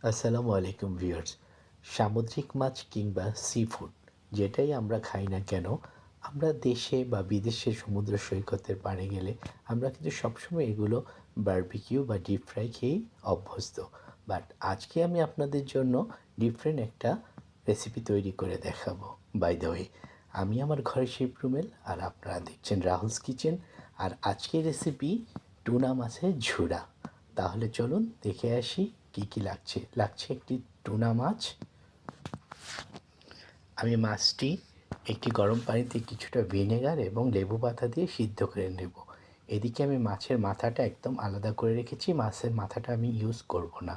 আসসালামু আলাইকুম ভিউয়ার্স। সামুদ্রিক মাছ কিংবা সি ফুড যেটাই আমরা খাই না কেন, আমরা দেশে বা বিদেশে সমুদ্র সৈকতের পাড়ে গেলে আমরা কিন্তু সবসময় এগুলো বারবিকিউ বা ডিপ ফ্রাই খেয়েই অভ্যস্ত। বাট আজকে আমি আপনাদের জন্য ডিফারেন্ট একটা রেসিপি তৈরি করে দেখাবো। বাই দ্য ওয়ে, আমি আমার ঘরে শিব রুমেল আর আপনারা দেখছেন রাহুলস কিচেন। আর আজকের রেসিপি টুনা মাছের ঝুরা। তাহলে চলুন দেখে আসি কী কী লাগছে একটি টুনা মাছ। আমি মাছটি একটি গরম পানিতে কিছুটা ভিনেগার এবং লেবু পাতা দিয়ে সিদ্ধ করে নেব। এদিকে আমি মাছের মাথাটা একদম আলাদা করে রেখেছি, মাছের মাথাটা আমি ইউজ করব না।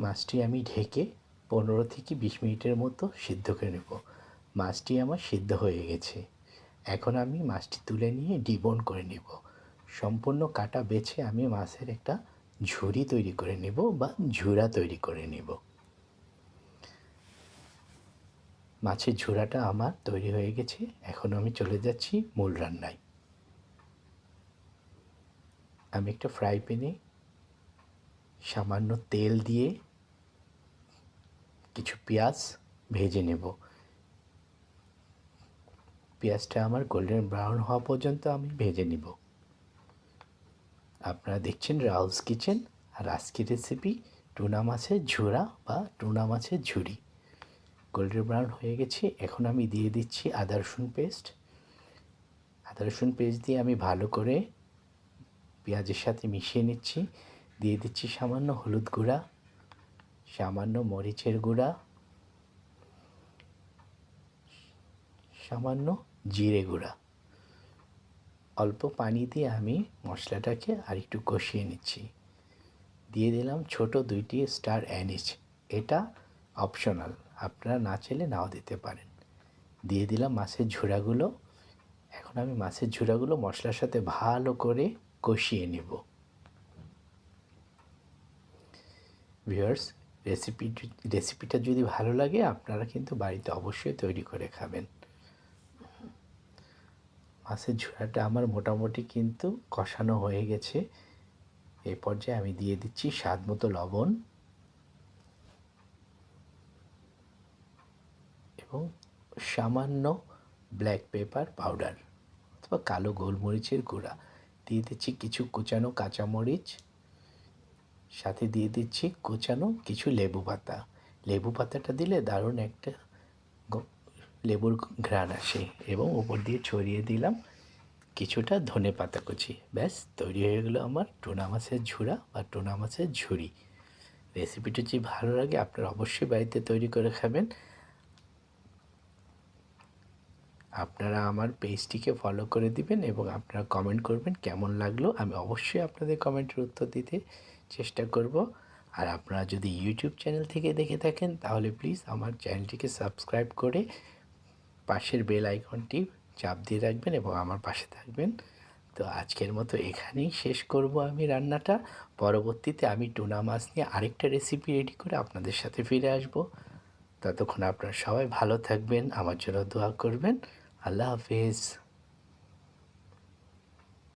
মাছটি আমি ঢেকে 15 থেকে 20 মিনিটের মতো সিদ্ধ করে নেব। মাছটি আমার সিদ্ধ হয়ে গেছে। এখন আমি মাছটি তুলে নিয়ে ডিবোন করে নেব। সম্পূর্ণ কাটা বেছে আমি মাছের একটা ঝুরি তৈরি করে নেব বা ঝুরা তৈরি করে নেব। মাছের ঝুরাটা আমার তৈরি হয়ে গেছে। এখন আমি চলে যাচ্ছি মূল রান্নায়। আমি একটা ফ্রাই প্যানে সামান্য তেল দিয়ে কিছু পেঁয়াজ ভেজে নেব। পেঁয়াজটা আমার গোল্ডেন ব্রাউন হওয়া পর্যন্ত আমি ভেজে নিব। আপনারা দেখছেন রাহুলস কিচেন, আর আজকের রেসিপি টুনা মাছের ঝুরা বা টুনা মাছের ঝুরি। গোল্ডেন ব্রাউন হয়ে গেছে। এখন আমি দিয়ে দিচ্ছি আদা রসুন পেস্ট। আদা রসুন পেস্ট দিয়ে আমি ভালো করে পেঁয়াজের সাথে মিশিয়ে নিচ্ছি। দিয়ে দিচ্ছি সামান্য হলুদ গুঁড়া, সামান্য মরিচের গুঁড়া, সামান্য জিরে গুঁড়া। অল্প পানি দিয়ে আমি মশলাটাকে আরেকটু কষিয়ে নিচ্ছি। দিয়ে দিলাম ছোট 2টি স্টার অ্যানিস। এটা অপশনাল, আপনারা না চাইলে নাও দিতে পারেন। দিয়ে দিলাম মাছের ঝুরাগুলো। এখন আমি মাছের ঝুরাগুলো মশলার সাথে ভালো করে কষিয়ে নেব। ভিউয়ার্স, রেসিপিটা যদি ভালো লাগে আপনারা কিন্তু বাড়িতে অবশ্যই তৈরি করে খাবেন। মাছের ঝুরাটা আমার মোটামুটি কিন্তু কষানো হয়ে গেছে। এই পর্যায়ে আমি দিয়ে দিচ্ছি স্বাদ মতো লবণ এবং সামান্য ব্ল্যাক পেপার পাউডার অথবা কালো গোলমরিচের গুঁড়া। দিয়ে দিচ্ছি কিছু কুচানো কাঁচামরিচ, সাথে দিয়ে দিচ্ছি কুচানো কিছু লেবু পাতা। লেবু পাতাটা দিলে দারুণ একটা লেবুর ঘ্রাণ আসে। এবং উপর দিয়ে ছড়িয়ে দিলাম কিছুটা ধনে পাতা কুচি। ব্যাস তৈরি হয়ে গেলো আমার টুনা মাছের ঝুরা বা টুনা মাছের ঝুরি। রেসিপিটা যদি ভালো লাগে আপনারা অবশ্যই বাড়িতে তৈরি করে খাবেন। আপনারা আমার পেজটিকে ফলো করে দিবেন এবং আপনারা কমেন্ট করবেন কেমন লাগলো। আমি অবশ্যই আপনাদের কমেন্টের উত্তর দিতে চেষ্টা করব। আর আপনারা যদি ইউটিউব চ্যানেল থেকে দেখে থাকেন তাহলে প্লিজ আমার চ্যানেলটিকে সাবস্ক্রাইব করে পাশের বেল আইকনটি চাপ দিয়ে রাখবেন এবং আমার পাশে থাকবেন। তো আজকের মতো এখানেই শেষ করব আমি রান্নাটা। পরবর্তীতে আমি টুনা মাছ নিয়ে আরেকটা রেসিপি রেডি করে আপনাদের সাথে ফিরে আসব। ততক্ষণ আপনারা সবাই ভালো থাকবেন, আমার জন্য দোয়া করবেন। আল্লাহ হাফেজ।